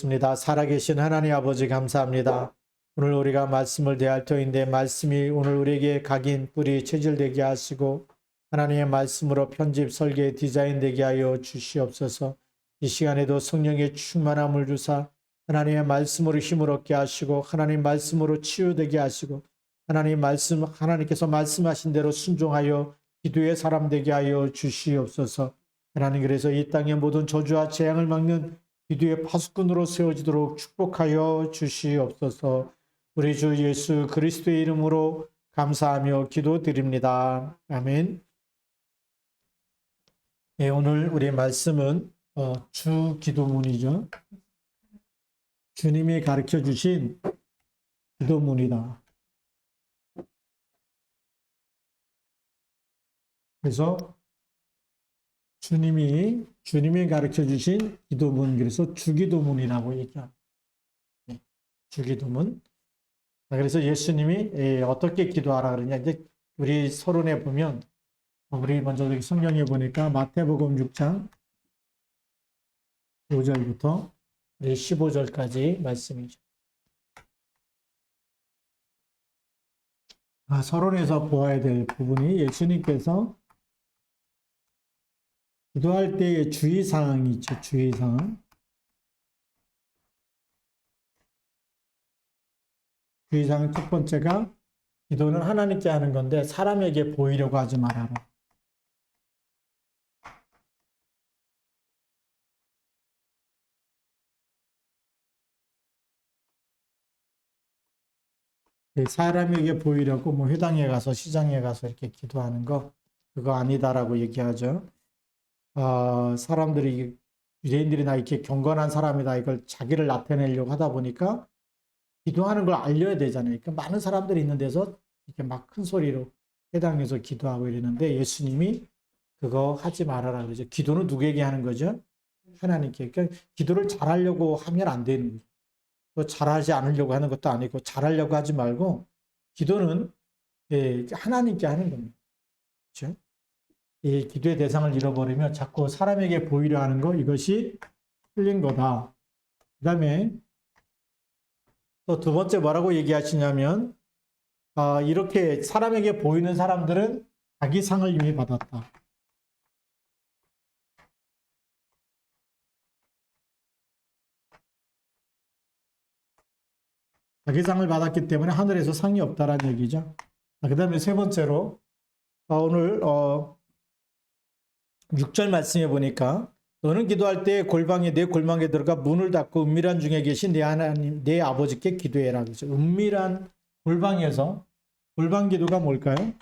기도하겠습니다. 살아계신 하나님 아버지 감사합니다. 오늘 우리가 말씀을 대할 터인데 말씀이 오늘 우리에게 각인 뿌리 체질되게 하시고 하나님의 말씀으로 편집 설계 디자인되게 하여 주시옵소서. 이 시간에도 성령의 충만함을 주사 하나님의 말씀으로 힘을 얻게 하시고 하나님 말씀으로 치유되게 하시고 하나님께서 말씀하신 대로 순종하여 기도의 사람 되게 하여 주시옵소서. 하나님, 그래서 이 땅의 모든 저주와 재앙을 막는 기도의 파수꾼으로 세워지도록 축복하여 주시옵소서. 우리 주 예수 그리스도의 이름으로 감사하며 기도드립니다. 아멘. 네, 오늘 우리 말씀은 주 기도문이죠. 주님이 가르쳐 주신 기도문이다. 그래서 주님이 가르쳐 주신 기도문, 그래서 주기도문이라고 얘기합니다. 네, 주기도문. 그래서 예수님이 어떻게 기도하라 그러냐. 이제 우리 서론에 보면, 우리 먼저 여기 성경에 보니까 마태복음 6장 5절부터 15절까지 말씀이죠. 서론에서 보아야 될 부분이 예수님께서 기도할 때의 주의사항이 있죠. 주의사항. 주의사항 첫 번째가 기도는 하나님께 하는 건데 사람에게 보이려고 하지 말아라. 사람에게 보이려고 뭐 회당에 가서 시장에 가서 이렇게 기도하는 거 그거 아니다라고 얘기하죠. 사람들이 유대인들이나 이렇게 경건한 사람이다 이걸 자기를 나타내려고 하다 보니까 기도하는 걸 알려야 되잖아요. 그러니까 많은 사람들이 있는 데서 이렇게 막 큰 소리로 회당에서 기도하고 이러는데 예수님이 그거 하지 말아라 그러죠. 기도는 누구에게 하는 거죠? 하나님께. 그러니까 기도를 잘하려고 하면 안 되는 거예요. 또 잘하지 않으려고 하는 것도 아니고 잘하려고 하지 말고 기도는 하나님께 하는 겁니다. 그렇죠? 이 기도의 대상을 잃어버리면 자꾸 사람에게 보이려 하는 거 이것이 틀린 거다. 그 다음에 또 두 번째 뭐라고 얘기하시냐면 이렇게 사람에게 보이는 사람들은 자기 상을 이미 받았다. 자기 상을 받았기 때문에 하늘에서 상이 없다라는 얘기죠. 그 다음에 세 번째로 오늘 6절 말씀해 보니까 너는 기도할 때 내 골방에 들어가 문을 닫고 은밀한 중에 계신 내 하나님 내 아버지께 기도해라. 그래서 은밀한 골방에서 골방 기도가 뭘까요?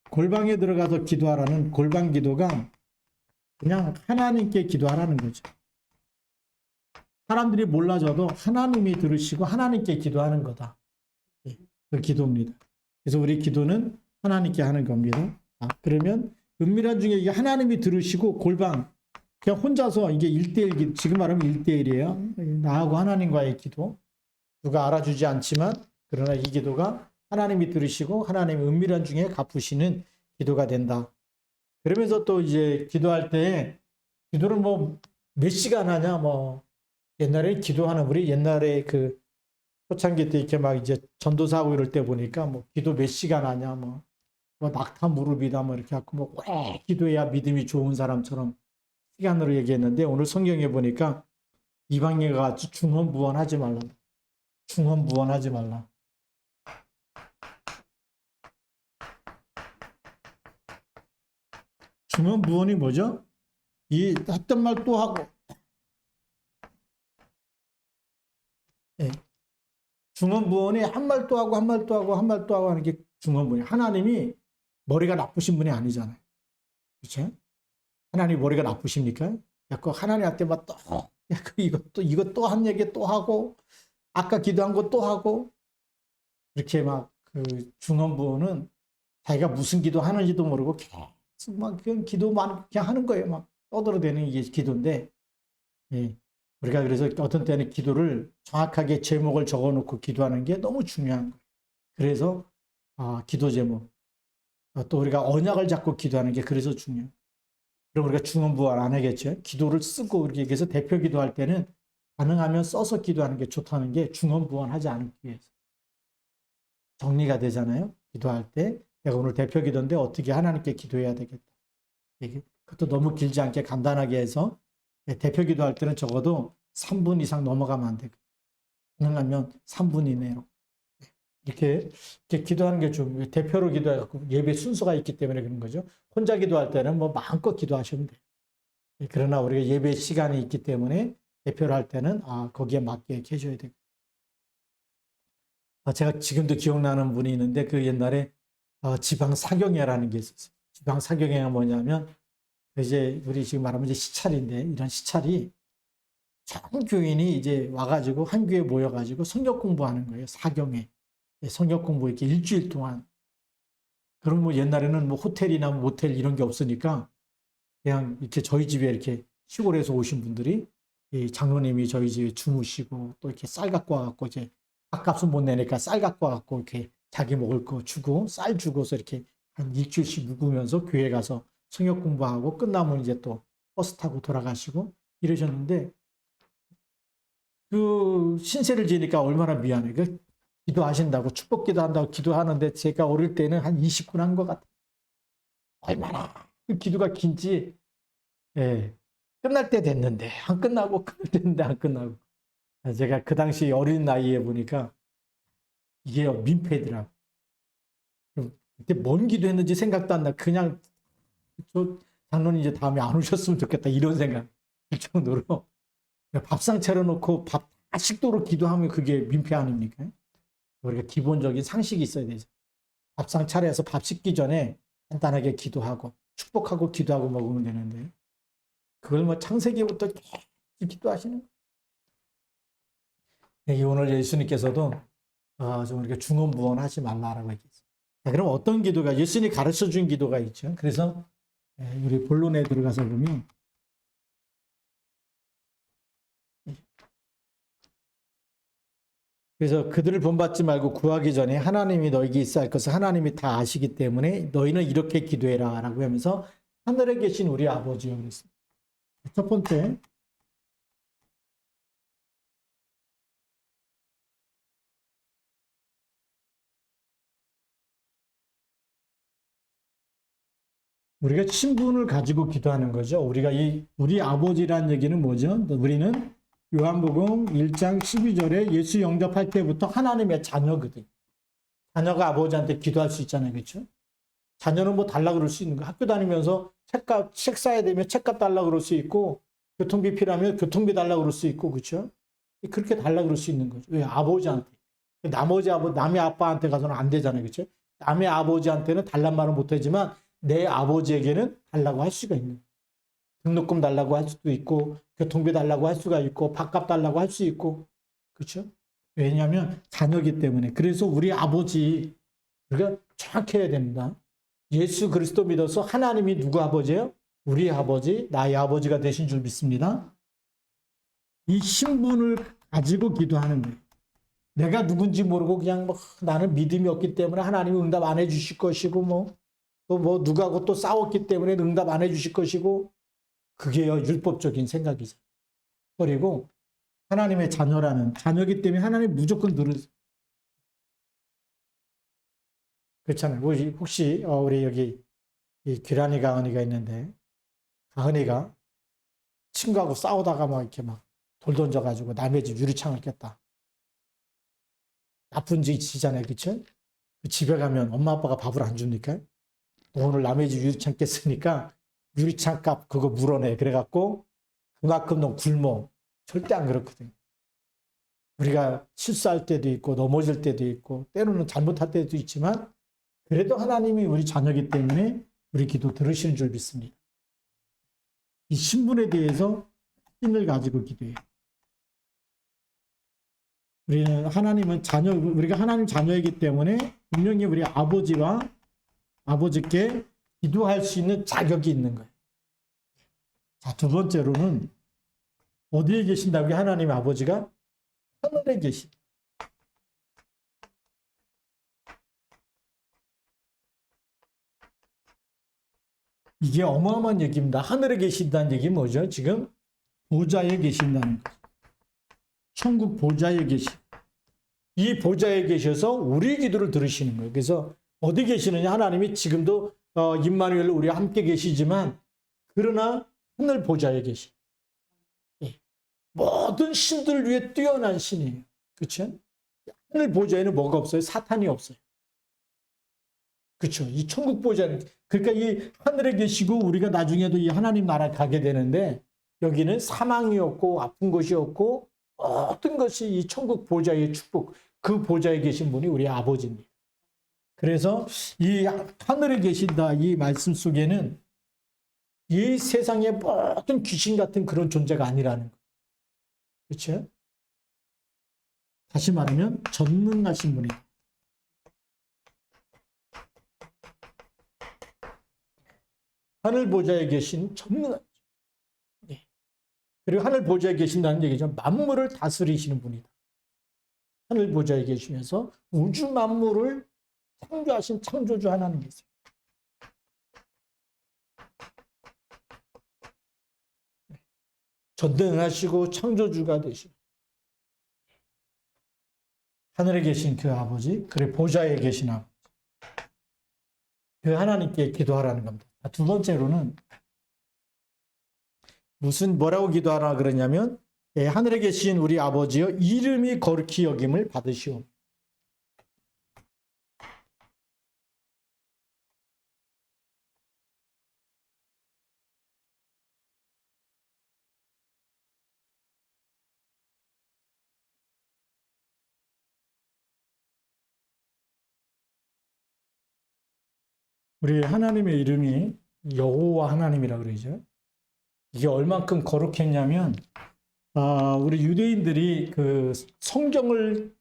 골방에 들어가서 기도하라는 골방 기도가 그냥 하나님께 기도하라는 거죠. 사람들이 몰라줘도 하나님이 들으시고 하나님께 기도하는 거다. 그 기도입니다. 그래서 우리 기도는 하나님께 하는 겁니다. 그러면 은밀한 중에 이게 하나님이 들으시고 골방 그냥 혼자서 이게 1대1 지금 말하면 1대1이에요. 나하고 하나님과의 기도. 누가 알아주지 않지만 그러나 이 기도가 하나님이 들으시고 하나님이 은밀한 중에 갚으시는 기도가 된다. 그러면서 또 이제 기도할 때 기도를 뭐 몇 시간 하냐 뭐 옛날에 기도하는 우리 옛날에 그 초창기 때 이렇게 막 이제 전도사하고 이럴 때 보니까 뭐 기도 몇 시간 하냐 뭐 낙타 무릎이다 뭐 이렇게 하고 뭐 오래 기도해야 믿음이 좋은 사람처럼 시간으로 얘기했는데 오늘 성경에 보니까 이방인과 같이 중언부언하지 말라. 중언부언하지 말라. 중언부언이 뭐죠? 이 했던 말 또 하고 중언부언이 한 말 또 하고 한 말 또 하고 한 말 또 하고 하는 게 중언부언이에요. 하나님이 머리가 나쁘신 분이 아니잖아요. 그렇죠? 하나님 머리가 나쁘십니까? 자꾸 하나님한테 막 또 이것 또 한 얘기 또 하고 아까 기도한 거 또 하고 이렇게 막 그 중언부언은 자기가 무슨 기도 하는지도 모르고 계속 막 그냥 기도만 그냥 하는 거예요. 막 떠들어대는 이게 기도인데 우리가 그래서 어떤 때는 기도를 정확하게 제목을 적어놓고 기도하는 게 너무 중요한 거예요. 그래서 기도 제목 또 우리가 언약을 잡고 기도하는 게 그래서 중요해요. 그럼 우리가 중언부언 안 하겠죠. 기도를 쓰고 이렇게 해서 대표 기도할 때는 가능하면 써서 기도하는 게 좋다는 게 중언부언하지 않기 위해서. 정리가 되잖아요. 기도할 때 내가 오늘 대표 기도인데 어떻게 하나님께 기도해야 되겠다. 그것도 너무 길지 않게 간단하게 해서 대표 기도할 때는 적어도 3분 이상 넘어가면 안 되고 가능하면 3분 이내로 이렇게 기도하는 게 좀 대표로 기도해갖고 예배 순서가 있기 때문에 그런 거죠. 혼자 기도할 때는 뭐 마음껏 기도하시면 돼요. 그러나 우리가 예배 시간이 있기 때문에 대표를 할 때는 거기에 맞게 이렇게 해줘야 되고. 제가 지금도 기억나는 분이 있는데 그 옛날에 지방 사경회라는 게 있었어요. 지방 사경회가 뭐냐면 이제 우리 지금 말하면 이제 시찰인데 이런 시찰이 전 교인이 이제 와가지고 한 교회에 모여가지고 성경 공부하는 거예요. 사경회. 성경 공부 이렇게 일주일 동안. 그럼 뭐 옛날에는 뭐 호텔이나 모텔 이런 게 없으니까 그냥 이렇게 저희 집에 이렇게 시골에서 오신 분들이 이 장로님이 저희 집에 주무시고 또 이렇게 쌀 갖고 와갖고 이제 밥값은 못 내니까 쌀 갖고 와갖고 이렇게 자기 먹을 거 주고 쌀 주고서 이렇게 한 일주일씩 묵으면서 교회 가서 성역 공부하고 끝나면 이제 또 버스 타고 돌아가시고 이러셨는데 그 신세를 지니까 얼마나 미안해. 그 기도하신다고 축복 기도한다고 기도하는데 제가 어릴 때는 한 20분 한 것 같아요. 얼마나 그 기도가 긴지 끝날 때 됐는데 안 끝나고 끝날 때 됐는데 안 끝나고 제가 그 당시 어린 나이에 보니까 이게 민폐더라고. 그때 뭔 기도했는지 생각도 안 나. 그냥 저 장로님 이제 다음에 안 오셨으면 좋겠다 이런 생각 들 정도로 밥상 차려놓고 밥 다 식도로 기도하면 그게 민폐 아닙니까? 우리가 기본적인 상식이 있어야 되죠. 밥상 차려서 밥 식기 전에 간단하게 기도하고 축복하고 기도하고 먹으면 되는데 그걸 뭐 창세기부터 계속 기도하시는 거예요. 오늘 예수님께서도 좀 우리가 중언부언하지 말라라고 얘기했어요. 그럼 어떤 기도가 예수님이 가르쳐 준 기도가 있죠. 그래서 우리 본론에 들어가서 보면 그래서 그들을 본받지 말고 구하기 전에 하나님이 너에게 있어야 할 것을 하나님이 다 아시기 때문에 너희는 이렇게 기도해라 라고 하면서 하늘에 계신 우리 아버지요 그랬습니다. 첫 번째 우리가 신분을 가지고 기도하는 거죠. 우리가 우리 아버지라는 얘기는 뭐죠? 우리는 요한복음 1장 12절에 예수 영접할 때부터 하나님의 자녀거든. 자녀가 아버지한테 기도할 수 있잖아요. 그렇죠? 자녀는 뭐 달라 그럴 수 있는 거. 학교 다니면서 책 사야 되면 책값 달라 그럴 수 있고 교통비 필요하면 교통비 달라 그럴 수 있고 그렇죠? 그렇게 달라 그럴 수 있는 거죠. 왜? 아버지한테. 남의 아빠한테 가서는 안 되잖아요. 그렇죠? 남의 아버지한테는 달란 말은 못 하지만 내 아버지에게는 달라고 할 수가 있는 거예요. 등록금 달라고 할 수도 있고 교통비 달라고 할 수가 있고 밥값 달라고 할 수 있고 그렇죠? 왜냐하면 자녀이기 때문에. 그래서 우리 아버지 우리가 정확히 해야 됩니다. 예수 그리스도 믿어서 하나님이 누구 아버지예요? 우리 아버지, 나의 아버지가 되신 줄 믿습니다. 이 신분을 가지고 기도하는 거예요. 내가 누군지 모르고 그냥 뭐 나는 믿음이 없기 때문에 하나님이 응답 안 해주실 것이고 또 누구하고 또 싸웠기 때문에 응답 안 해주실 것이고 그게 율법적인 생각이죠. 그리고 하나님의 자녀이기 때문에 하나님 무조건 들으세요. 그렇잖아요. 혹시 우리 여기 이 규란이 가은이가 있는데 가은이가 친구하고 싸우다가 막 이렇게 막 돌 던져가지고 남의 집 유리창을 깼다. 나쁜 짓이잖아요. 그렇죠? 집에 가면 엄마 아빠가 밥을 안 줍니까? 오늘 남의 집 유리창 깼으니까 유리창 값 그거 물어내. 그래갖고 그만큼 너 굶어. 절대 안 그렇거든. 우리가 실수할 때도 있고 넘어질 때도 있고 때로는 잘못할 때도 있지만 그래도 하나님이 우리 자녀이기 때문에 우리 기도 들으시는 줄 믿습니다. 이 신분에 대해서 신을 가지고 기도해요. 우리가 하나님 자녀이기 때문에 분명히 우리 아버지께 기도할 수 있는 자격이 있는 거예요. 자, 두 번째로는 어디에 계신다고요? 하나님 아버지가 하늘에 계신다. 이게 어마어마한 얘기입니다. 하늘에 계신다는 얘기 뭐죠? 지금 보좌에 계신다는 거죠. 천국 보좌에 계시. 이 보좌에 계셔서 우리 기도를 들으시는 거예요. 그래서 어디 계시느냐? 하나님이 지금도 임마누엘 우리와 함께 계시지만 그러나 하늘 보좌에 계시. 예. 모든 신들을 위해 뛰어난 신이에요. 그렇죠? 하늘 보좌에는 뭐가 없어요? 사탄이 없어요. 그렇죠? 이 천국 보좌는 그러니까 이 하늘에 계시고 우리가 나중에도 이 하나님 나라 가게 되는데 여기는 사망이 없고 아픈 것이 없고 모든 것이 이 천국 보좌의 축복, 그 보좌에 계신 분이 우리 아버지입니다. 그래서 이 하늘에 계신다 이 말씀 속에는 이 세상의 모든 귀신 같은 그런 존재가 아니라는 거예요. 그렇죠? 다시 말하면 전능하신 분이다. 하늘 보좌에 계신 전능한 네. 그리고 하늘 보좌에 계신다는 얘기죠. 만물을 다스리시는 분이다. 하늘 보좌에 계시면서 우주 만물을 창조하신 창조주 하나님이세요. 전능하시고 창조주가 되시고 하늘에 계신 그 아버지, 그리고 보좌에 계신 아버지, 그 하나님께 기도하라는 겁니다. 두 번째로는 뭐라고 기도하라 그러냐면 하늘에 계신 우리 아버지여 이름이 거룩히 여김을 받으시오. 우리 하나님의 이름이 여호와 하나님이라고 그러죠. 이게 얼만큼 거룩했냐면 우리 유대인들이 그 성경을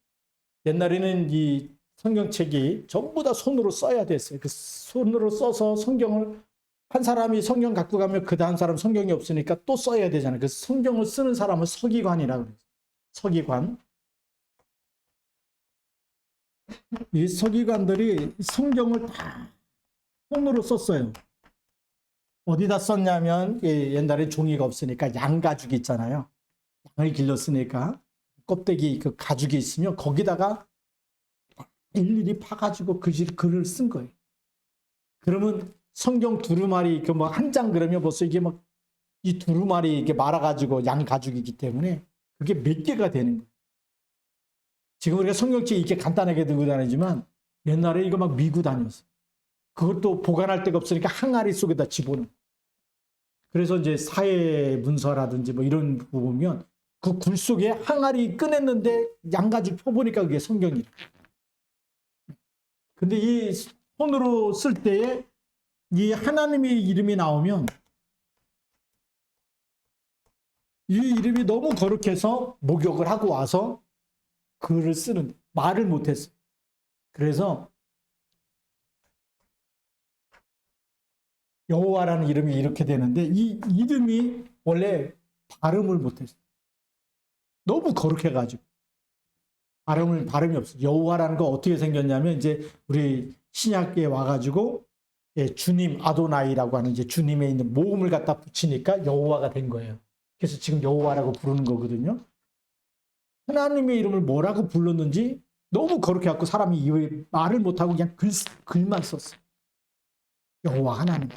옛날에는 이 성경책이 전부 다 손으로 써야 됐어요. 그 손으로 써서 성경을 한 사람이 성경 갖고 가면 그 다음 사람 성경이 없으니까 또 써야 되잖아요. 그 성경을 쓰는 사람은 서기관이라고 그래요. 서기관. 이 서기관들이 성경을 다 손으로 썼어요. 어디다 썼냐면 옛날에 종이가 없으니까 양 가죽 있잖아요. 양을 길렀으니까 껍데기 그 가죽이 있으면 거기다가 일일이 파가지고 글을 쓴 거예요. 그러면 성경 두루마리 그 뭐 한 장 그러면 벌써 이게 막 이 두루마리 이렇게 말아가지고 양 가죽이기 때문에 그게 몇 개가 되는 거예요. 지금 우리가 성경책 이렇게 간단하게 들고 다니지만 옛날에 이거 막 미고 다녔어요. 그것도 보관할 데가 없으니까 항아리 속에다 집어넣고. 그래서 이제 사회 문서라든지 뭐 이런 거 보면 그 굴 속에 항아리 꺼냈는데 양가죽 펴보니까 그게 성경이에요. 근데 이 손으로 쓸 때에 이 하나님의 이름이 나오면 이 이름이 너무 거룩해서 목욕을 하고 와서 글을 쓰는 말을 못했어요. 그래서 여호와라는 이름이 이렇게 되는데 이 이름이 원래 발음을 못했어요. 너무 거룩해가지고 발음이 없어요. 여호와라는 거 어떻게 생겼냐면 이제 우리 신약에 와가지고 주님 아도나이라고 하는 이제 주님에 있는 모음을 갖다 붙이니까 여호와가 된 거예요. 그래서 지금 여호와라고 부르는 거거든요. 하나님의 이름을 뭐라고 불렀는지 너무 거룩해갖고 사람이 말을 못하고 그냥 글만 썼어요. 여호와 하나님.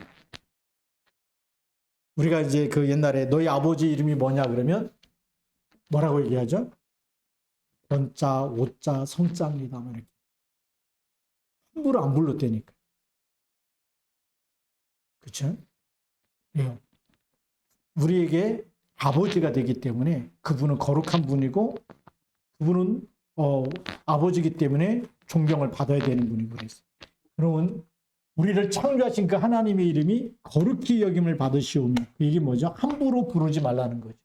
우리가 이제 그 옛날에 너희 아버지 이름이 뭐냐 그러면 뭐라고 얘기하죠? 권자, 오자, 성자입니다. 이렇게. 함부로 안 불렀다니까. 그렇죠? 네. 우리에게 아버지가 되기 때문에 그분은 거룩한 분이고 그분은 아버지이기 때문에 존경을 받아야 되는 분이고 그랬어요. 그러면 우리를 창조하신 그 하나님의 이름이 거룩히 여김을 받으시오며 이게 뭐죠? 함부로 부르지 말라는 거죠.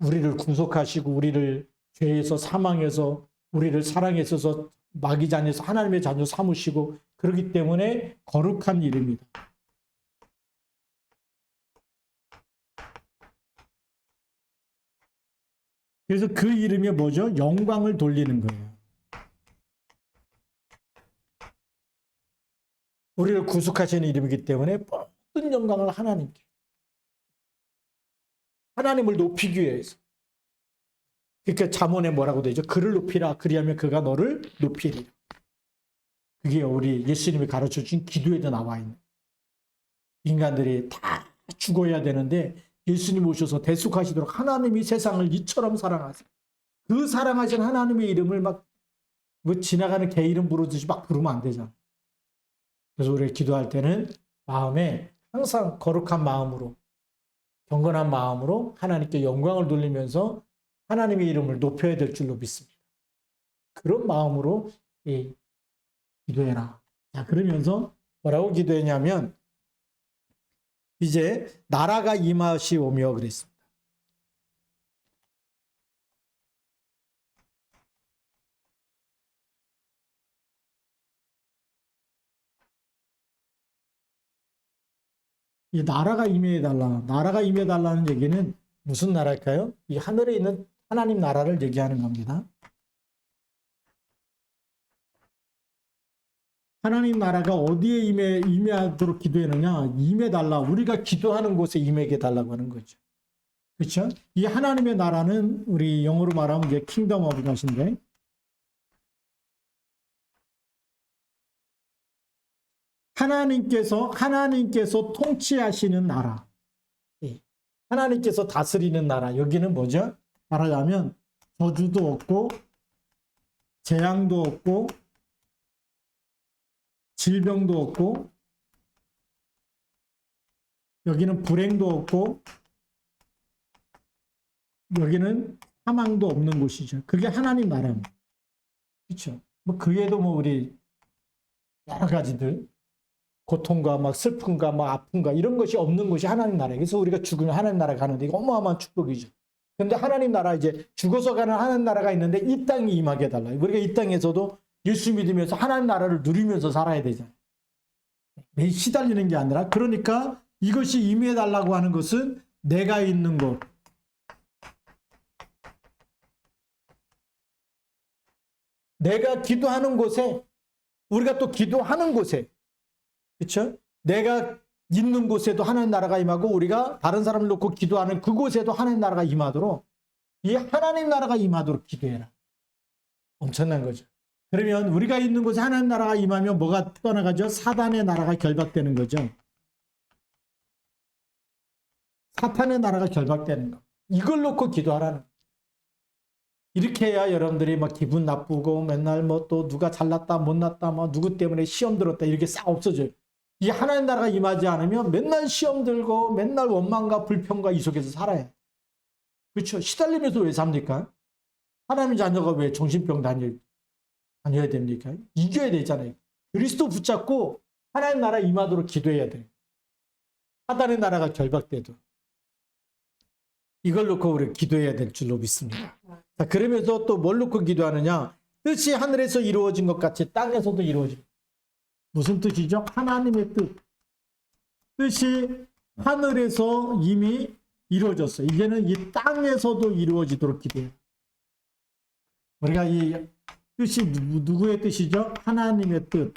우리를 구속하시고 우리를 죄에서 사망해서 우리를 사랑해서 마귀 자녀에서 하나님의 자녀 삼으시고 그렇기 때문에 거룩한 이름이다. 그래서 그 이름이 뭐죠? 영광을 돌리는 거예요. 우리를 구속하시는 이름이기 때문에 모든 영광을 하나님께. 하나님을 높이기 위해서. 그러니까 잠언에 뭐라고 되죠? 그를 높이라. 그리하면 그가 너를 높이리라. 그게 우리 예수님이 가르쳐준 기도에도 나와 있는. 인간들이 다 죽어야 되는데 예수님 오셔서 대속하시도록 하나님이 세상을 이처럼 사랑하세요. 그 사랑하신 하나님의 이름을 막 뭐 지나가는 개 이름 부르듯이 막 부르면 안 되잖아. 그래서 우리가 기도할 때는 마음에 항상 거룩한 마음으로, 경건한 마음으로 하나님께 영광을 돌리면서 하나님의 이름을 높여야 될 줄로 믿습니다. 그런 마음으로 기도해라. 자, 그러면서 뭐라고 기도했냐면 이제 나라가 임하시오며 그랬습니다. 이 나라가 임해달라. 나라가 임해달라는 얘기는 무슨 나라일까요? 이 하늘에 있는 하나님 나라를 얘기하는 겁니다. 하나님 나라가 어디에 임해하도록 기도했느냐? 임해달라. 우리가 기도하는 곳에 임하게 달라고 하는 거죠. 그렇죠? 이 하나님의 나라는 우리 영어로 말하면 이제 킹덤 오브 갓인데 하나님께서 통치하시는 나라. 하나님께서 다스리는 나라. 여기는 뭐죠? 말하자면 저주도 없고 재앙도 없고 질병도 없고 여기는 불행도 없고 여기는 사망도 없는 곳이죠. 그게 하나님 나라입니다. 그렇죠? 뭐 그에도 뭐 우리 여러 가지들 고통과 막 슬픔과 막 아픔과 이런 것이 없는 곳이 하나님 나라예요. 그래서 우리가 죽으면 하나님 나라 가는데 이거 어마어마한 축복이죠. 근데 하나님 나라 이제 죽어서 가는 하나님 나라가 있는데 이 땅에 임하게 해달라요. 우리가 이 땅에서도 예수 믿으면서 하나님 나라를 누리면서 살아야 되잖아요. 매일 시달리는 게 아니라 그러니까 이것이 임해달라고 하는 것은 내가 있는 곳. 내가 기도하는 곳에 우리가 또 기도하는 곳에 그렇죠? 내가 있는 곳에도 하나님 나라가 임하고 우리가 다른 사람을 놓고 기도하는 그곳에도 하나님 나라가 임하도록 이 하나님 나라가 임하도록 기도해라. 엄청난 거죠. 그러면 우리가 있는 곳에 하나님 나라가 임하면 뭐가 떠나가죠? 사단의 나라가 결박되는 거죠. 사탄의 나라가 결박되는 거. 이걸 놓고 기도하라는 거. 이렇게 해야 여러분들이 막 기분 나쁘고 맨날 뭐 또 누가 잘났다 못났다 뭐 누구 때문에 시험 들었다 이렇게 싹 없어져요. 이 하나님 나라가 임하지 않으면 맨날 시험 들고 맨날 원망과 불평과 이 속에서 살아요. 그렇죠? 시달리면서 왜 삽니까? 하나님 자녀가 왜 정신병 다녀야 됩니까? 이겨야 되잖아요. 그리스도 붙잡고 하나님 나라 임하도록 기도해야 돼요. 사단의 나라가 결박돼도. 이걸 놓고 우리 기도해야 될 줄로 믿습니다. 자, 그러면서 또 뭘 놓고 기도하느냐? 뜻이 하늘에서 이루어진 것 같이 땅에서도 이루어집니다. 무슨 뜻이죠? 하나님의 뜻. 뜻이 하늘에서 이미 이루어졌어요. 이제는 이 땅에서도 이루어지도록 기도해요. 우리가 이 뜻이 누구의 뜻이죠? 하나님의 뜻.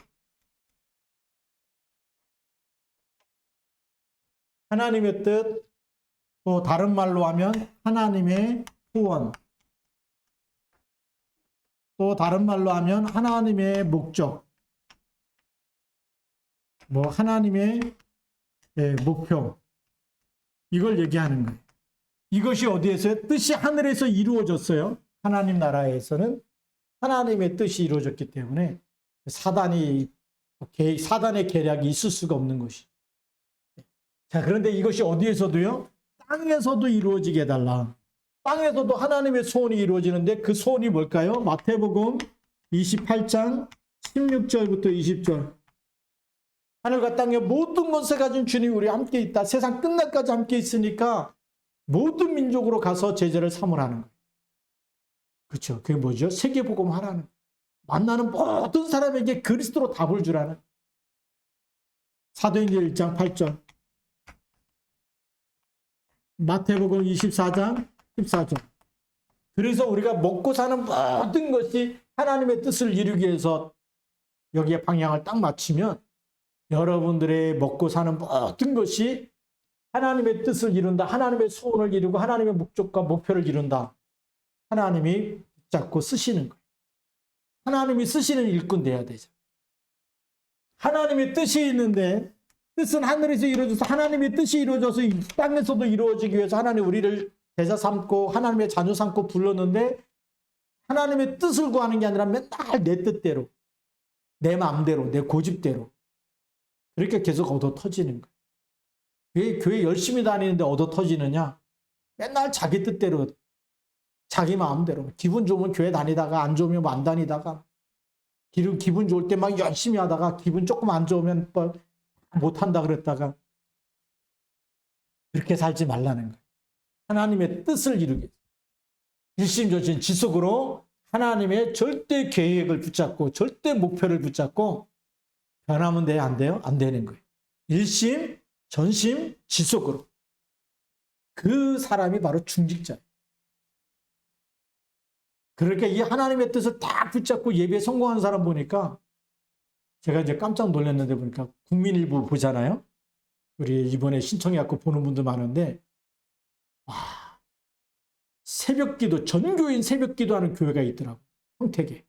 하나님의 뜻, 또 다른 말로 하면 하나님의 소원. 또 다른 말로 하면 하나님의 목적. 뭐 하나님의 목표. 이걸 얘기하는 거예요. 이것이 어디에서요? 뜻이 하늘에서 이루어졌어요. 하나님 나라에서는 하나님의 뜻이 이루어졌기 때문에 사단의 계략이 있을 수가 없는 것이. 자, 그런데 이것이 어디에서도요? 땅에서도 이루어지게 해달라. 땅에서도 하나님의 소원이 이루어지는데 그 소원이 뭘까요? 마태복음 28장 16절부터 20절. 하늘과 땅의 모든 것을 가진 주님이 우리 함께 있다. 세상 끝날까지 함께 있으니까 모든 민족으로 가서 제자를 삼으라는 거예요. 그렇죠. 그게 뭐죠? 세계복음 하라는 거예요. 만나는 모든 사람에게 그리스도로 답을 주라는. 사도행전 1장 8절. 마태복음 24장 14절. 그래서 우리가 먹고 사는 모든 것이 하나님의 뜻을 이루기 위해서 여기에 방향을 딱 맞추면 여러분들의 먹고 사는 모든 것이 하나님의 뜻을 이룬다. 하나님의 소원을 이루고 하나님의 목적과 목표를 이룬다. 하나님이 붙잡고 쓰시는 거예요. 하나님이 쓰시는 일꾼 돼야 되죠. 하나님의 뜻이 있는데 뜻은 하늘에서 이루어져서 하나님의 뜻이 이루어져서 이 땅에서도 이루어지기 위해서 하나님 우리를 제자 삼고 하나님의 자녀 삼고 불렀는데 하나님의 뜻을 구하는 게 아니라 맨날 내 뜻대로 내 마음대로 내 고집대로 그렇게 계속 얻어 터지는 거예요. 왜 교회 열심히 다니는데 얻어 터지느냐? 맨날 자기 뜻대로 자기 마음대로 기분 좋으면 교회 다니다가 안 좋으면 뭐 안 다니다가 기분 좋을 때 막 열심히 하다가 기분 조금 안 좋으면 뭐 못한다 그랬다가 그렇게 살지 말라는 거예요. 하나님의 뜻을 이루기 위해서 일심전심 지속으로 하나님의 절대 계획을 붙잡고 절대 목표를 붙잡고 변하면 돼요? 안 돼요? 안 되는 거예요. 일심 전심 지속으로 그 사람이 바로 중직자예요. 그러니까 이 하나님의 뜻을 딱 붙잡고 예배에 성공한 사람 보니까 제가 이제 깜짝 놀랐는데 보니까 국민일보 보잖아요. 우리 이번에 신청해갖고 보는 분들 많은데 와, 새벽기도 전교인 새벽기도 하는 교회가 있더라고요. 평택에.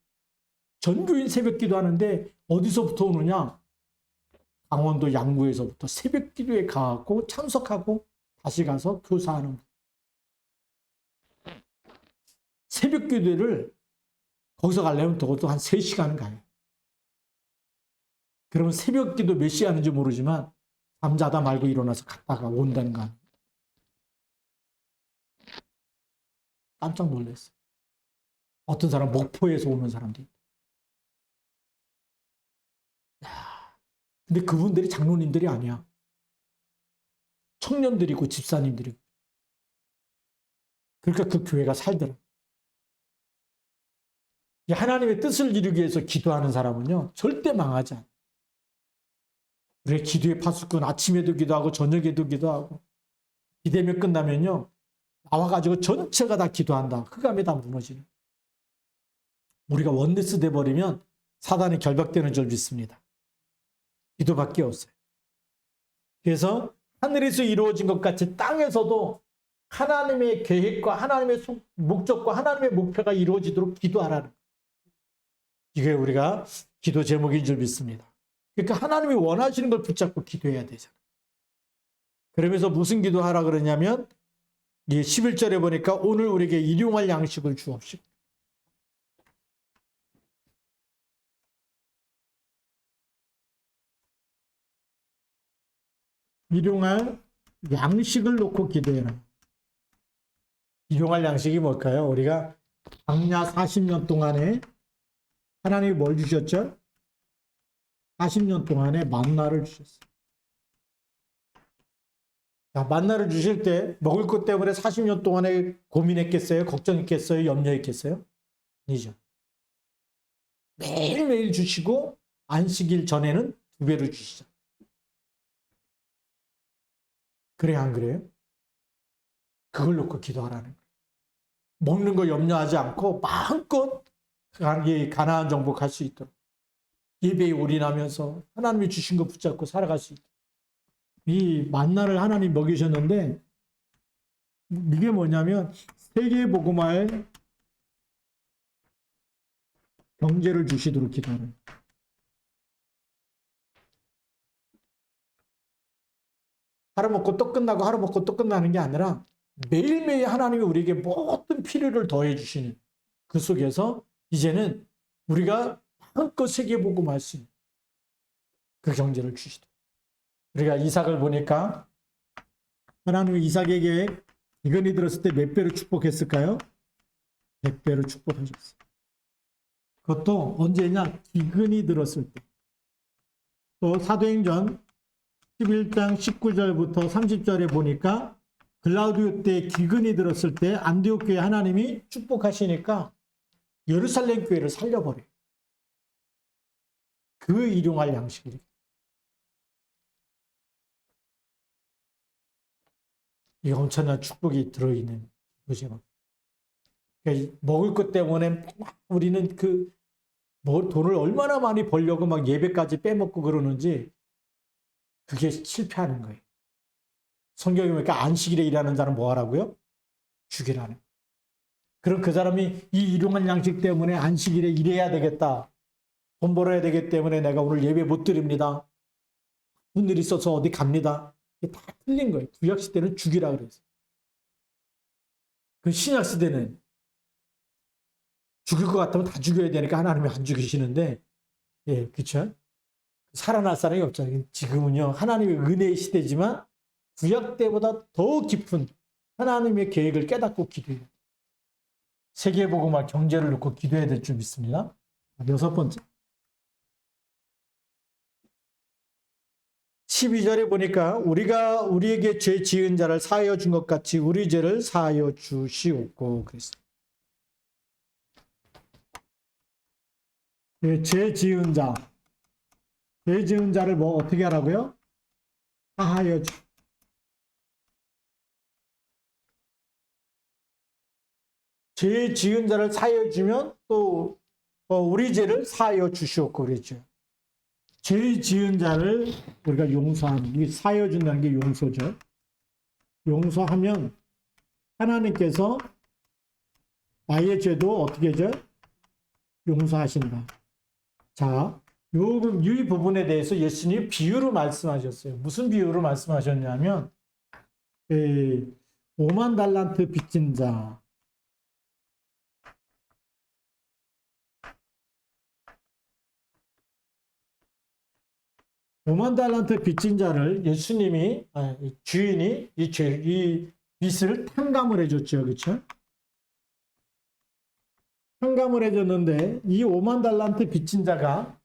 전교인 새벽기도 하는데 어디서부터 오느냐? 강원도 양구에서부터 새벽기도에 가고 참석하고 다시 가서 교사하는 분. 새벽기도를 거기서 가려면 적어도 한 3시간은 가요. 그러면 새벽기도 몇 시간인지 모르지만 잠자다 말고 일어나서 갔다가 온다는 거 아니에요. 깜짝 놀랐어요. 어떤 사람 목포에서 오는 사람도 있고. 근데 그분들이 장로님들이 아니야. 청년들이고 집사님들이고. 그러니까 그 교회가 살더라. 하나님의 뜻을 이루기 위해서 기도하는 사람은요. 절대 망하지 않아요. 우리 기도의 파수꾼 아침에도 기도하고 저녁에도 기도하고 비대면 끝나면요. 나와가지고 전체가 다 기도한다. 흑암에 다 무너지는. 우리가 원네스 돼버리면 사단이 결박되는 줄 믿습니다. 기도밖에 없어요. 그래서 하늘에서 이루어진 것 같이 땅에서도 하나님의 계획과 하나님의 목적과 하나님의 목표가 이루어지도록 기도하라는 거예요. 이게 우리가 기도 제목인 줄 믿습니다. 그러니까 하나님이 원하시는 걸 붙잡고 기도해야 되잖아요. 그러면서 무슨 기도하라 그러냐면 11절에 보니까 오늘 우리에게 일용할 양식을 주옵시고. 일용할 양식을 놓고 기도해라. 일용할 양식이 뭘까요? 우리가 광야 40년 동안에 하나님이 뭘 주셨죠? 40년 동안에 만나를 주셨어요. 자, 만나를 주실 때 먹을 것 때문에 40년 동안에 고민했겠어요? 걱정했겠어요? 염려했겠어요? 아니죠. 매일매일 주시고 안식일 전에는 2배로 주시죠. 그래 안 그래요? 그걸 놓고 기도하라는 거예요. 먹는 거 염려하지 않고 마음껏 가나안 정복할 수 있도록 예배에 올인하면서 하나님이 주신 거 붙잡고 살아갈 수 있도록. 이 만나를 하나님 먹이셨는데 이게 뭐냐면 세계복음화의 경제를 주시도록 기도하는 거예요. 하루 먹고 또 끝나고 하루 먹고 또 끝나는 게 아니라 매일매일 하나님이 우리에게 모든 필요를 더해 주시는 그 속에서 이제는 우리가 마음껏 세계복음할 수 있는 그 경제를 주시도록. 우리가 이삭을 보니까 하나님이 이삭에게 기근이 들었을 때 몇 배로 축복했을까요? 100배로 축복하셨어요. 그것도 언제냐? 기근이 들었을 때. 또 사도행전 11장 19절부터 30절에 보니까 글라우디오 때 기근이 들었을 때 안디옥 교회 하나님이 축복하시니까 예루살렘 교회를 살려버려요. 그 일용할 양식이. 이 엄청난 축복이 들어있는 거죠. 그러니까 먹을 것 때문에 우리는 돈을 얼마나 많이 벌려고 막 예배까지 빼먹고 그러는지 그게 실패하는 거예요. 성경에 보니까 안식일에 일하는 자는 뭐 하라고요? 죽이라는. 그럼 그 사람이 이 일용할 양식 때문에 안식일에 일해야 되겠다. 돈 벌어야 되기 때문에 내가 오늘 예배 못 드립니다. 무슨 일 있어서 어디 갑니다. 이게 다 틀린 거예요. 구약 시대는 죽이라 그랬어요. 그 신약 시대는 죽일 것 같으면 다 죽여야 되니까 하나님이 안 죽이시는데, 예, 그렇죠? 살아날 사람이 없잖아요. 지금은요, 하나님의 은혜의 시대지만 구약 때보다 더 깊은 하나님의 계획을 깨닫고 기도해요. 세계복음화 경제를 놓고 기도해야 될 줄 믿습니다. 6번째. 12절에 보니까 우리가 우리에게 죄 지은 자를 사하여 준 것 같이 우리 죄를 사하여 주시옵고 그랬어요. 예, 죄 지은 자. 죄 지은 자를 뭐 어떻게 하라고요? 사하여 주. 죄 지은 자를 사하여 주면 또 우리 죄를 사하여 주시옵고 그랬죠. 죄 지은 자를 우리가 용서하는, 이 사하여 준다는 게 용서죠. 용서하면 하나님께서 나의 죄도 어떻게 하죠? 용서하신다. 자, 이 부분에 대해서 예수님이 비유로 말씀하셨어요. 무슨 비유로 말씀하셨냐면 5만 달란트 빚진 자, 5만 달란트 빚진 자를 예수님이 주인이 이 빚을 탕감을 해줬죠. 그렇죠? 탕감을 해줬는데 이 5만 달란트 빚진 자가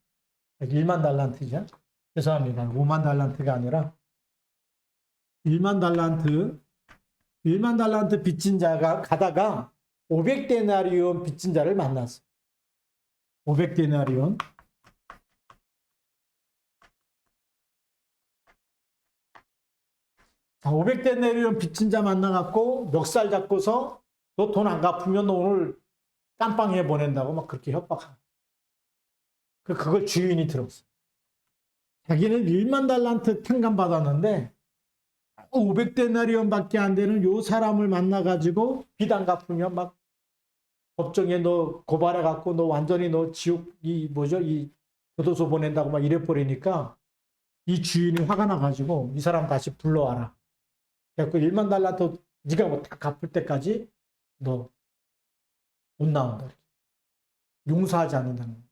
1만 달란트죠. 죄송합니다. 5만 달란트가 아니라 1만 달란트 빚진 자가 가다가 500데나리온 빚진 자를 만났어요. 500데나리온. 자, 500데나리온 빚진 자 만나갖고 멱살 잡고서 너 돈 안 갚으면 너 오늘 깜빵에 보낸다고 막 그렇게 협박하고. 그걸 주인이 들었어. 자기는 1만 달란트 탕감 받았는데 500데나리온 밖에 안 되는 요 사람을 만나가지고 빚 안 갚으면 막 법정에 너 고발해갖고 너 완전히 너 지옥, 이 교도소 보낸다고 막 이래버리니까 이 주인이 화가 나가지고 이 사람 다시 불러와라. 그래갖고 1만 달란트 네가 뭐 다 갚을 때까지 너 못 나온다. 용서하지 않는다는 거예요.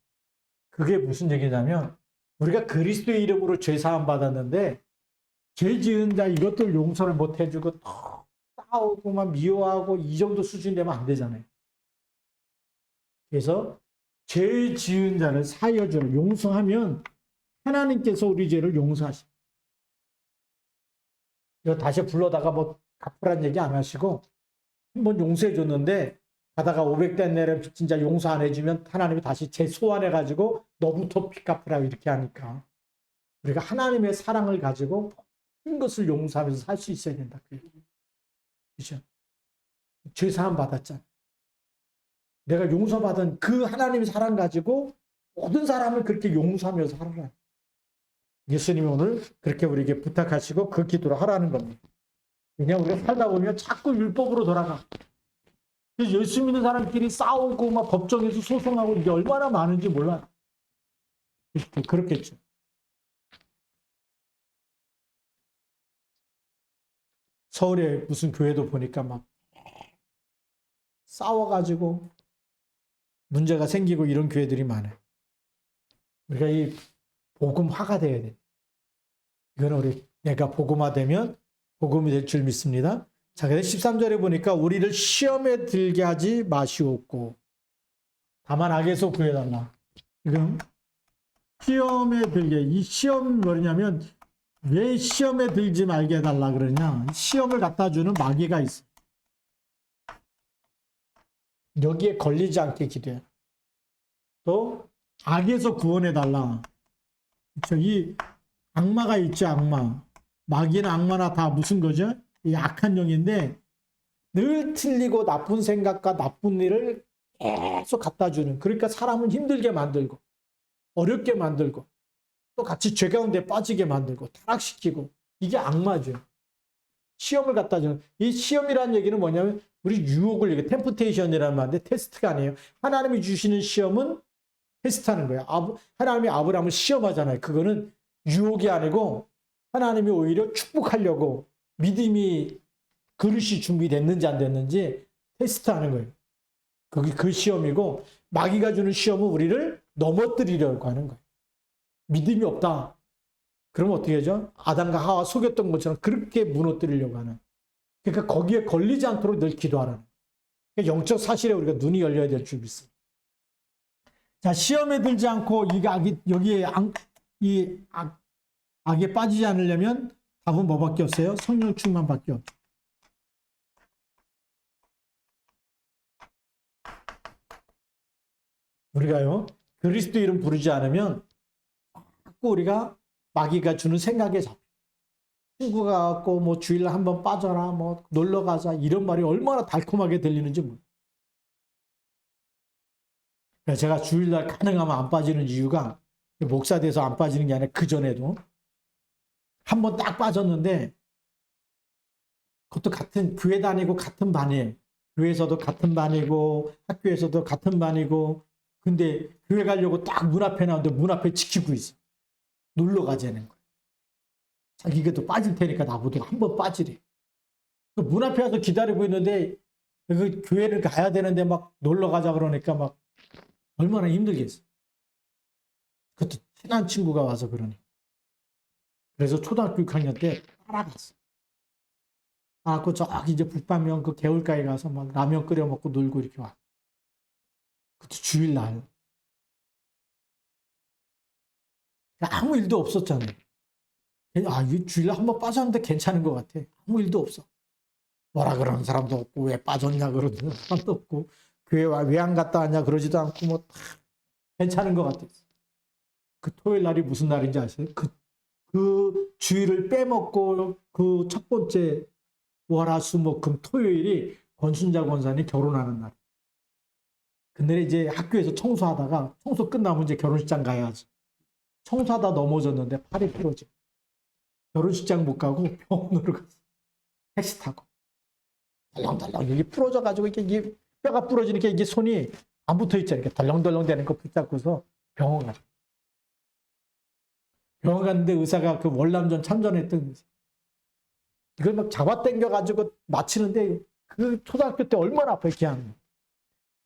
그게 무슨 얘기냐면 우리가 그리스도의 이름으로 죄사함 받았는데 죄 지은 자 이것들 용서를 못 해주고 더 싸우고 막 미워하고 이 정도 수준이 되면 안 되잖아요. 그래서 죄 지은 자를 사하여 주라. 용서하면 하나님께서 우리 죄를 용서하십니다. 이거 다시 불러다가 뭐 갚으란 얘기 안 하시고 한번 용서해 줬는데 가다가 500데나리온 빚진 자 용서 안 해주면 하나님이 다시 재소환해가지고 너부터 빚 갚으라 이렇게 하니까 우리가 하나님의 사랑을 가지고 모든 것을 용서하면서 살 수 있어야 된다. 그렇죠? 죄사함 받았잖아. 내가 용서받은 그 하나님의 사랑 가지고 모든 사람을 그렇게 용서하면서 살아라. 예수님이 오늘 그렇게 우리에게 부탁하시고 그 기도를 하라는 겁니다. 그냥 우리가 살다 보면 자꾸 율법으로 돌아가. 예수 믿는 사람끼리 싸우고 막 법정에서 소송하고 이게 얼마나 많은지 몰라. 그렇겠죠. 서울에 무슨 교회도 보니까 막 싸워가지고 문제가 생기고 이런 교회들이 많아요. 우리가 이 복음화가 돼야 돼. 이거는 내가 복음화되면 복음이 될 줄 믿습니다. 자, 그래서 13절에 보니까 우리를 시험에 들게 하지 마시옵고 다만 악에서 구해달라. 지금 시험에 들게, 이 시험 뭐냐면 왜 시험에 들지 말게 해달라 그러냐. 시험을 갖다 주는 마귀가 있어. 여기에 걸리지 않게 기도해. 또 악에서 구원해달라. 이 악마가 있죠. 악마. 마귀는 악마나 다 무슨 거죠? 이 악한 영인데 늘 틀리고 나쁜 생각과 나쁜 일을 계속 갖다 주는. 그러니까 사람은 힘들게 만들고 어렵게 만들고 또 같이 죄 가운데 빠지게 만들고 타락시키고 이게 악마죠. 시험을 갖다 주는. 이 시험이라는 얘기는 뭐냐면 우리 유혹을 얘기해. 템프테이션이라는 말인데 테스트가 아니에요. 하나님이 주시는 시험은 테스트하는 거예요. 하나님이 아브라함을 시험하잖아요. 그거는 유혹이 아니고 하나님이 오히려 축복하려고 믿음이 그릇이 준비됐는지 안 됐는지 테스트하는 거예요. 그게 그 시험이고 마귀가 주는 시험은 우리를 넘어뜨리려고 하는 거예요. 믿음이 없다. 그럼 어떻게 하죠? 아담과 하와 속였던 것처럼 그렇게 무너뜨리려고 하는. 그러니까 거기에 걸리지 않도록 늘 기도하라는. 그러니까 영적 사실에 우리가 눈이 열려야 될 줄 믿습니다. 자, 시험에 들지 않고 여기에 악에 빠지지 않으려면 답은 뭐밖에 없어요? 성령 충만밖에 없죠. 우리가요, 그리스도 이름 부르지 않으면 자꾸 우리가 마귀가 주는 생각에 잡혀. 친구가 갖고 뭐 주일날 한번 빠져라, 뭐 놀러 가자 이런 말이 얼마나 달콤하게 들리는지 몰라요. 제가 주일날 가능하면 안 빠지는 이유가 목사 돼서 안 빠지는 게 아니라 그 전에도 한 번 딱 빠졌는데 그것도 같은 교회 다니고 같은 반이에요. 교회에서도 같은 반이고 학교에서도 같은 반이고 근데 교회 가려고 딱 문 앞에 나오는데 문 앞에 지키고 있어. 놀러 가자는 거야. 자기가 빠질 테니까 나보고 한번 빠지래. 문 앞에 와서 기다리고 있는데 그 교회를 가야 되는데 막 놀러 가자 그러니까 막 얼마나 힘들겠어. 그것도 친한 친구가 와서 그러니. 그래서 초등학교 6학년 때 따라갔어. 그 저기 이제 북방면 그 개울가에 가서 막 라면 끓여 먹고 놀고 이렇게 와. 그것도 주일날. 아무 일도 없었잖아요. 이 주일날 한번 빠졌는데 괜찮은 것 같아. 아무 일도 없어. 뭐라 그러는 사람도 없고 왜 빠졌냐 그러는 사람도 없고 교회 왜 안 갔다 왔냐 그러지도 않고 뭐 괜찮은 것 같아. 그 토요일 날이 무슨 날인지 아세요? 그 주일을 빼먹고 그 첫 번째 월화수목금 토요일이 권순자 권사님 결혼하는 날. 근데 이제 학교에서 청소하다가 청소 끝나면 이제 결혼식장 가야지. 청소하다 넘어졌는데 팔이 부러져. 결혼식장 못 가고 병원으로 갔어. 택시 타고. 덜렁덜렁 여기 부러져가지고 이게 뼈가 부러지니까 이게 손이 안 붙어 있잖아요. 이렇게 덜렁덜렁 되는 거 붙잡고서 병원 갔어. 병원 갔는데 의사가 그 월남전 참전했던 의사. 이걸 막 잡아당겨가지고 맞히는데 그 초등학교 때 얼마나 아파요, 그냥.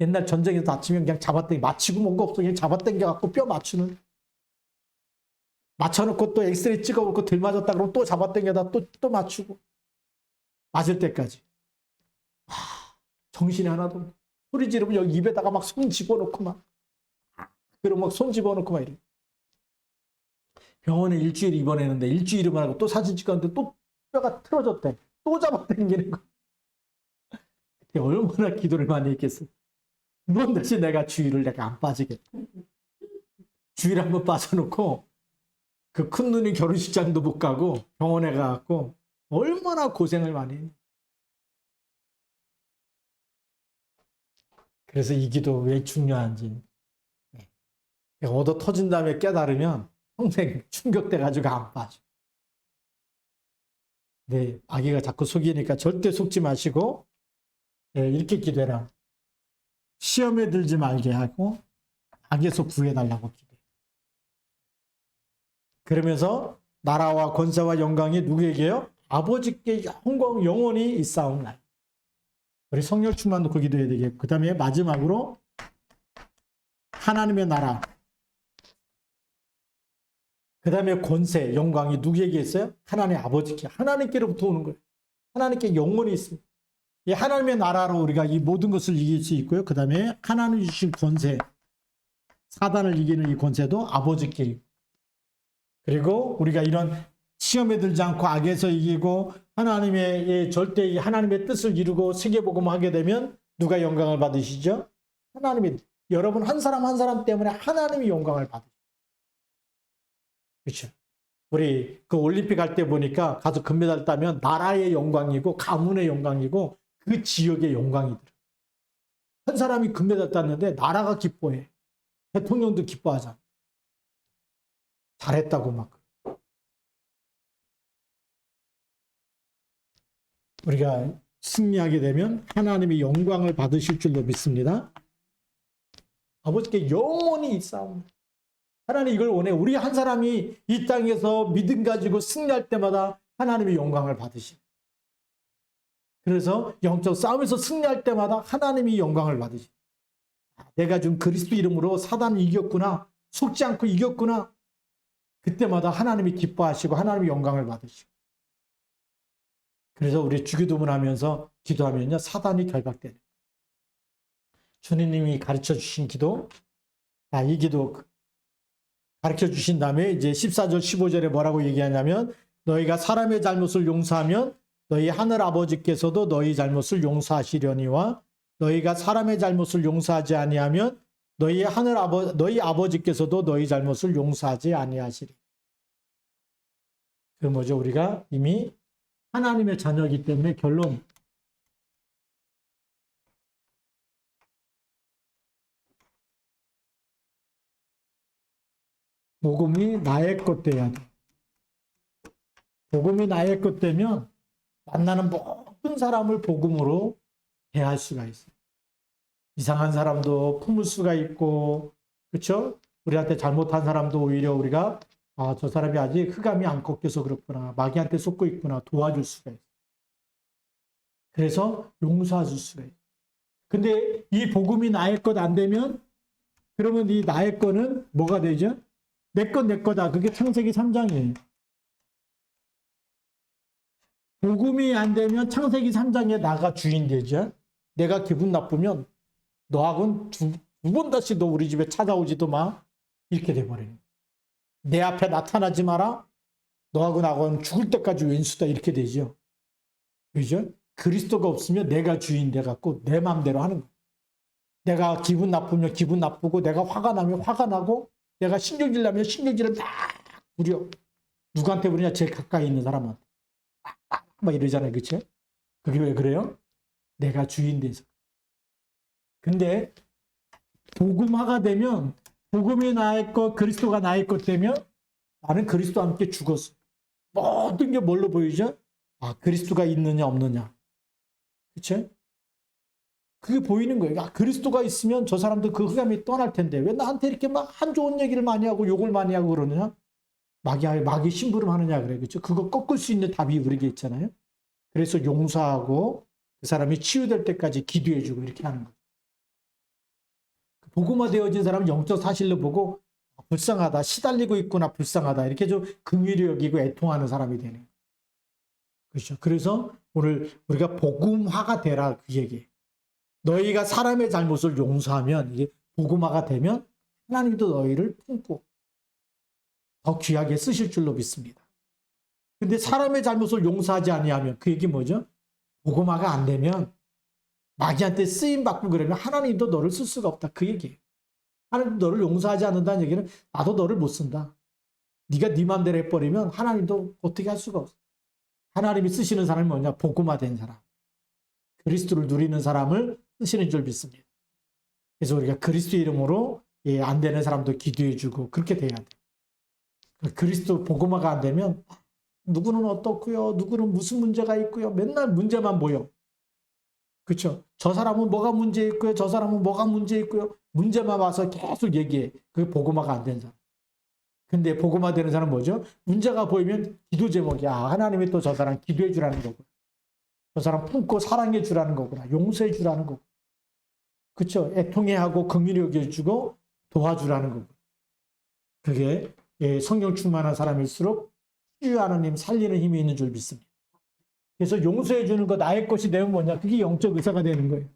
옛날 전쟁에서 다치면 그냥 잡아당겨, 맞히고 뭔가 없어. 그냥 잡아당겨갖고 뼈 맞추는. 맞춰놓고 또 엑스레이 찍어보고 덜 맞았다 그러면 또 잡아당겨다 또 맞추고. 맞을 때까지. 정신이 하나도 없고. 소리 지르면 여기 입에다가 막 손 집어넣고 막. 그리고 막 손 집어넣고 막 이래. 병원에 일주일 입원했는데 일주일만 하고 또 사진 찍었는데 또 뼈가 틀어졌대. 또 잡아당기는 거. 얼마나 기도를 많이 했겠어. 넌 다시 내가 주일을 내가 안 빠지겠다. 주일 한번 빠져놓고 그 큰 눈이 결혼식장도 못 가고 병원에 가갖고 얼마나 고생을 많이 했냐. 그래서 이 기도 왜 중요한지. 얻어 터진 다음에 깨달으면 평생 충격돼가지고 안 빠져. 네, 마귀가 자꾸 속이니까 절대 속지 마시고 이렇게 기도해라. 시험에 들지 말게 하고 악에서 구해달라고 기도해. 그러면서 나라와 권세와 영광이 누구에게요? 아버지께 영원히 있사옵나이다. 우리 성령 충만 놓고 기도해야 되겠고 그 다음에 마지막으로 하나님의 나라 그 다음에 권세, 영광이 누구에게 있어요? 하나님 아버지께, 하나님께로부터 오는 거예요. 하나님께 영원히 있습니다. 이 하나님의 나라로 우리가 이 모든 것을 이길 수 있고요. 그 다음에 하나님 주신 권세, 사단을 이기는 이 권세도 아버지께 있고 그리고 우리가 이런 시험에 들지 않고 악에서 이기고 하나님의 절대 하나님의 뜻을 이루고 세계복음하게 되면 누가 영광을 받으시죠? 하나님이. 여러분 한 사람 한 사람 때문에 하나님이 영광을 받으시죠. 그렇죠. 우리 그 올림픽 할 때 보니까 가서 금메달 따면 나라의 영광이고 가문의 영광이고 그 지역의 영광이더라. 한 사람이 금메달 땄는데 나라가 기뻐해. 대통령도 기뻐하잖아. 잘했다고 막. 우리가 승리하게 되면 하나님이 영광을 받으실 줄로 믿습니다. 아버지께 영원히 싸웁니다. 하나님 이걸 원해. 우리 한 사람이 이 땅에서 믿음 가지고 승리할 때마다 하나님이 영광을 받으십니다. 그래서 영적 싸움에서 승리할 때마다 하나님이 영광을 받으십니다. 내가 좀 그리스도 이름으로 사단을 이겼구나. 속지 않고 이겼구나. 그때마다 하나님이 기뻐하시고 하나님이 영광을 받으시고. 그래서 우리 주기도문 하면서 기도하면요. 사단이 결박되는. 주님이 가르쳐 주신 기도. 이 기도 가르쳐 주신 다음에 이제 14절 15절에 뭐라고 얘기하냐면 너희가 사람의 잘못을 용서하면 너희 하늘 아버지께서도 너희 잘못을 용서하시려니와 너희가 사람의 잘못을 용서하지 아니하면 너희 아버지께서도 너희 잘못을 용서하지 아니하시리. 그 뭐죠? 우리가 이미 하나님의 자녀이기 때문에 결론. 복음이 나의 것 돼야 돼. 복음이 나의 것 되면 만나는 모든 사람을 복음으로 대할 수가 있어요. 이상한 사람도 품을 수가 있고, 그렇죠? 우리한테 잘못한 사람도 오히려 우리가 저 사람이 아직 흑암이 안 꺾여서 그렇구나. 마귀한테 속고 있구나. 도와줄 수가 있어요. 그래서 용서해줄 수가 있어요. 근데 이 복음이 나의 것 안 되면 그러면 이 나의 거는 뭐가 되죠? 내 건 내 거다. 그게 창세기 3장이에요. 복음이 안 되면 창세기 3장에 나가 주인 되죠. 내가 기분 나쁘면 너하고는 두 번 다시 너 우리 집에 찾아오지도 마. 이렇게 돼버리는 거예요. 내 앞에 나타나지 마라. 너하고 나하고는 죽을 때까지 왼수다. 이렇게 되죠. 그죠? 그리스도가 없으면 내가 주인 돼갖고 내 마음대로 하는 거예요. 내가 기분 나쁘면 기분 나쁘고 내가 화가 나면 화가 나고 내가 신경질 나면 신경질을 딱 부려. 누구한테 부르냐? 제일 가까이 있는 사람한테. 막 이러잖아요. 그쵸? 그게 왜 그래요? 내가 주인 돼서. 근데 복음화가 되면 복음이 나의 것, 그리스도가 나의 것 되면 나는 그리스도와 함께 죽었어. 모든 게 뭘로 보이죠? 그리스도가 있느냐 없느냐. 그쵸? 그게 보이는 거예요. 그리스도가 있으면 저 사람도 그 흑암이 떠날 텐데 왜 나한테 이렇게 막 안 좋은 얘기를 많이 하고 욕을 많이 하고 그러느냐? 마귀 심부름 하느냐 그래. 그렇죠? 그거 꺾을 수 있는 답이 우리에게 있잖아요. 그래서 용서하고 그 사람이 치유될 때까지 기도해주고 이렇게 하는 거예요. 복음화 되어진 사람은 영적 사실로 보고 불쌍하다, 시달리고 있구나, 불쌍하다 이렇게 좀 긍휼히 여기고 애통하는 사람이 되는 거예요. 그렇죠? 그래서 오늘 우리가 복음화가 되라 그 얘기예요. 너희가 사람의 잘못을 용서하면 이게 복음화가 되면 하나님도 너희를 품고 더 귀하게 쓰실 줄로 믿습니다. 근데 사람의 잘못을 용서하지 아니하면 그 얘기 뭐죠? 복음화가 안 되면 마귀한테 쓰임 받고 그러면 하나님도 너를 쓸 수가 없다. 그 얘기예요. 하나님도 너를 용서하지 않는다는 얘기는 나도 너를 못 쓴다. 네가 네 마음대로 해버리면 하나님도 어떻게 할 수가 없어. 하나님이 쓰시는 사람이 뭐냐? 복음화된 사람. 그리스도를 누리는 사람을 쓰시는 줄 믿습니다. 그래서 우리가 그리스도 이름으로 안 되는 사람도 기도해주고 그렇게 돼야 돼. 그리스도 복음화가 안 되면 누구는 어떻고요? 누구는 무슨 문제가 있고요? 맨날 문제만 보여. 그렇죠? 저 사람은 뭐가 문제 있고요. 저 사람은 뭐가 문제 있고요. 문제만 와서 계속 얘기해. 그게 복음화가 안 된 사람. 근데 복음화 되는 사람은 뭐죠? 문제가 보이면 기도 제목이야. 하나님이 또 저 사람 기도해 주라는 거고. 저 사람 품고 사랑해 주라는 거구나. 용서해 주라는 거고. 그렇죠? 애통해 하고 긍휼히 여겨 주고 도와주라는 거고. 그게 성령 충만한 사람일수록 치유하는 힘, 살리는 힘이 있는 줄 믿습니다. 그래서 용서해 주는 거 나의 것이 되면 뭐냐? 그게 영적 의사가 되는 거예요.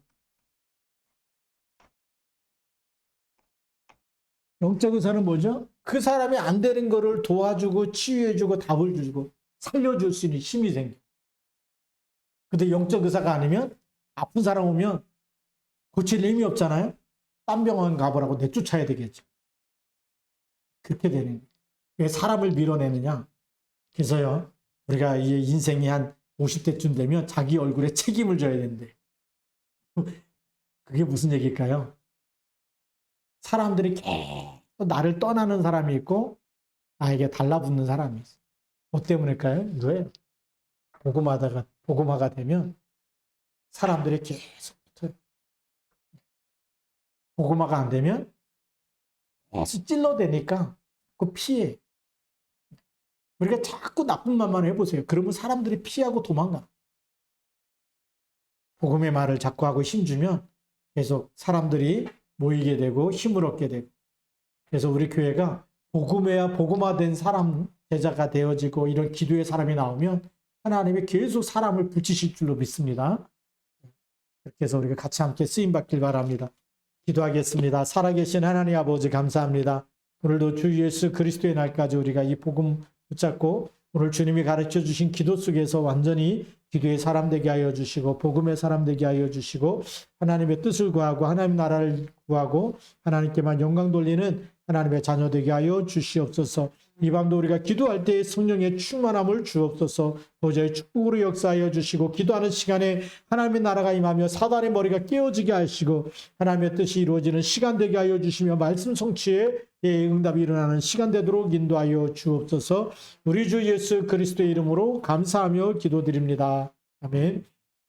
영적 의사는 뭐죠? 그 사람이 안 되는 거를 도와주고 치유해 주고 답을 주고 살려줄 수 있는 힘이 생겨. 근데 영적 의사가 아니면 아픈 사람 오면 고칠 힘이 없잖아요. 딴 병원 가보라고 내쫓아야 되겠죠. 그렇게 되는 거예요. 왜 사람을 밀어내느냐? 그래서요. 우리가 이 인생이 한 50대쯤 되면 자기 얼굴에 책임을 져야 되는데 그게 무슨 얘기일까요? 사람들이 계속 나를 떠나는 사람이 있고 나에게 달라붙는 사람이 있어요. 뭐 때문일까요? 왜? 복음화가 되면 사람들이 계속 붙어요. 복음화가 안 되면 계속 찔러대니까 그 피해. 우리가 자꾸 나쁜 말만 해보세요. 그러면 사람들이 피하고 도망가. 복음의 말을 자꾸 하고 힘주면 계속 사람들이 모이게 되고 힘을 얻게 되고. 그래서 우리 교회가 복음화된 사람 제자가 되어지고 이런 기도의 사람이 나오면 하나님이 계속 사람을 붙이실 줄로 믿습니다. 그렇게 해서 우리가 같이 함께 쓰임 받길 바랍니다. 기도하겠습니다. 살아계신 하나님 아버지 감사합니다. 오늘도 주 예수 그리스도의 날까지 우리가 이 복음 붙잡고 오늘 주님이 가르쳐 주신 기도 속에서 완전히 기도의 사람 되게 하여 주시고 복음의 사람 되게 하여 주시고 하나님의 뜻을 구하고 하나님 나라를 구하고 하나님께만 영광 돌리는 하나님의 자녀 되게 하여 주시옵소서. 이 밤도 우리가 기도할 때 성령의 충만함을 주옵소서. 보좌의 축복으로 역사하여 주시고 기도하는 시간에 하나님의 나라가 임하며 사단의 머리가 깨어지게 하시고 하나님의 뜻이 이루어지는 시간 되게 하여 주시며 말씀 성취에 응답이 일어나는 시간 되도록 인도하여 주옵소서. 우리 주 예수 그리스도의 이름으로 감사하며 기도드립니다. 아멘.